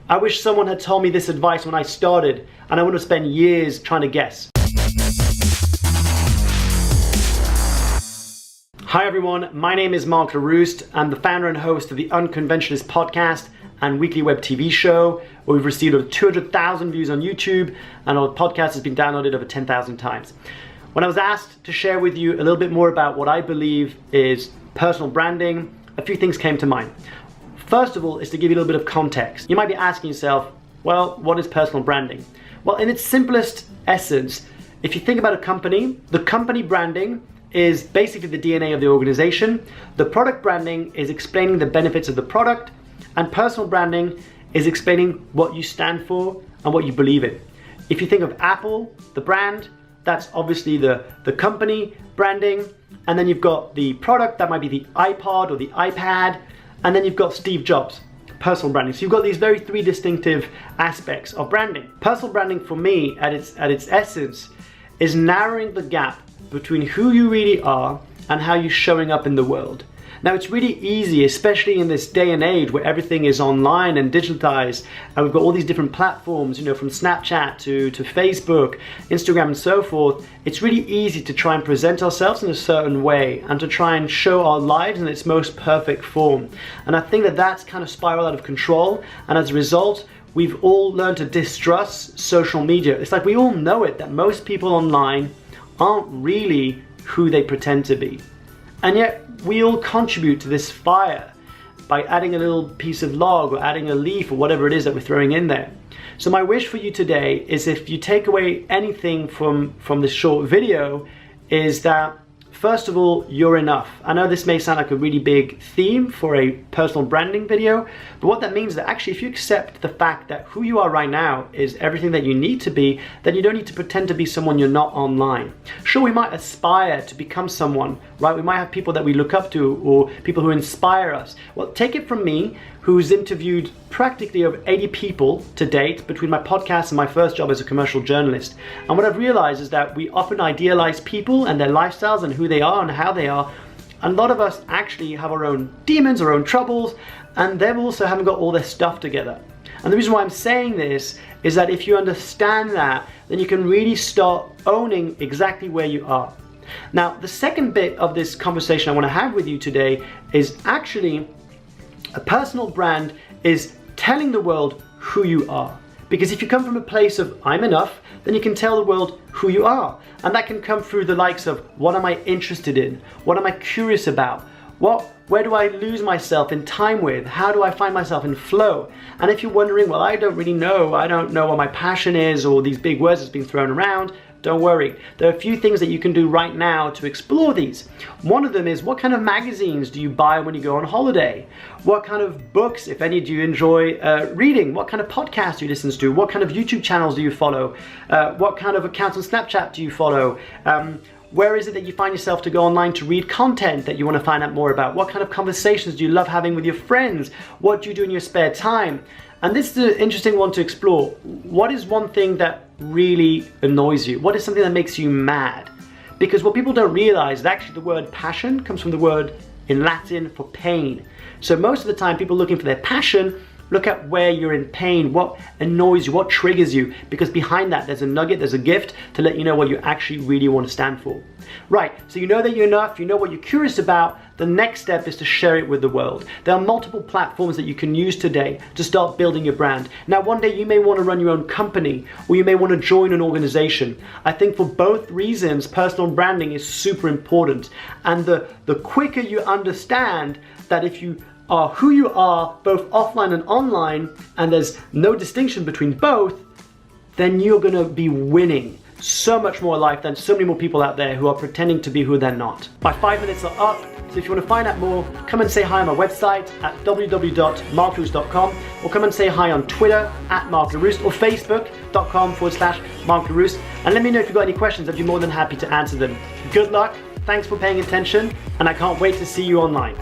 I wish someone had told me this advice when I started, and I would have spent years trying to guess. Hi everyone, my name is Mark Leruste. I'm the founder and host of the Unconventionalist podcast and weekly web TV show, where we've received over 200,000 views on YouTube, and our podcast has been downloaded over 10,000 times. When I was asked to share with you a little bit more about what I believe is personal branding, a few things came to mind. First of all is to give you a little bit of context. You might be asking yourself, well, what is personal branding? Well, in its simplest essence, if you think about a company, the company branding is basically the DNA of the organization. The product branding is explaining the benefits of the product, and personal branding is explaining what you stand for and what you believe in. If you think of Apple, the brand, that's obviously the company branding, and then you've got the product, that might be the iPod or the iPad, and then you've got Steve Jobs, personal branding. So you've got these three distinctive aspects of branding. Personal branding for me, at its essence, is narrowing the gap between who you really are and how you're showing up in the world. Now, it's really easy, especially in this day and age where everything is online and digitized, and we've got all these different platforms, from Snapchat to Facebook, Instagram and so forth. It's really easy to try and present ourselves in a certain way and to try and show our lives in its most perfect form. And I think that that's kind of spiraled out of control, and as a result, we've all learned to distrust social media. It's like we all know it, that most people online aren't really who they pretend to be. And yet we all contribute to this fire by adding a little piece of log or adding a leaf or whatever it is that we're throwing in there. So my wish for you today is, if you take away anything from this short video, is that first of all, you're enough. I know this may sound like a really big theme for a personal branding video, but what that means is that actually if you accept the fact that who you are right now is everything that you need to be, then you don't need to pretend to be someone you're not online. Sure, we might aspire to become someone, right? We might have people that we look up to or people who inspire us. Well, take it from me, who's interviewed practically over 80 people to date between my podcast and my first job as a commercial journalist. And what I've realized is that we often idealize people and their lifestyles and who they are and how they are. And a lot of us actually have our own demons, our own troubles, and they also haven't got all their stuff together. And the reason why I'm saying this is that if you understand that, then you can really start owning exactly where you are. Now, the second bit of this conversation I want to have with you today is actually a personal brand is telling the world who you are. Because if you come from a place of I'm enough, then you can tell the world who you are. And that can come through the likes of, what am I interested in? What am I curious about? Where do I lose myself in time with? How do I find myself in flow? And if you're wondering, well, I don't know what my passion is, or these big words that's been thrown around, don't worry. There are a few things that you can do right now to explore these. One of them is, what kind of magazines do you buy when you go on holiday? What kind of books, if any, do you enjoy reading? What kind of podcasts do you listen to? What kind of YouTube channels do you follow? What kind of accounts on Snapchat do you follow? Where is it that you find yourself to go online to read content that you want to find out more about? What kind of conversations do you love having with your friends? What do you do in your spare time? And this is an interesting one to explore. What is one thing that really annoys you? What is something that makes you mad? Because what people don't realize is that actually the word passion comes from the word in Latin for pain. So most of the time, people looking for their passion look at where you're in pain, what annoys you, what triggers you, because behind that there's a nugget, there's a gift to let you know what you actually really want to stand for. Right, so you know that you're enough, you know what you're curious about. The next step is to share it with the world. There are multiple platforms that you can use today to start building your brand. Now, one day you may want to run your own company, or you may want to join an organization. I think for both reasons, personal branding is super important. And the quicker you understand that if you are who you are, both offline and online, and there's no distinction between both, then you're gonna be winning so much more life than so many more people out there who are pretending to be who they're not. My 5 minutes are up, so if you want to find out more, come and say hi on my website at www.markleruste.com, or come and say hi on Twitter at Mark Leruste, or facebook.com/Mark Leruste, and let me know if you've got any questions. I'd be more than happy to answer them. Good luck, thanks for paying attention, and I can't wait to see you online.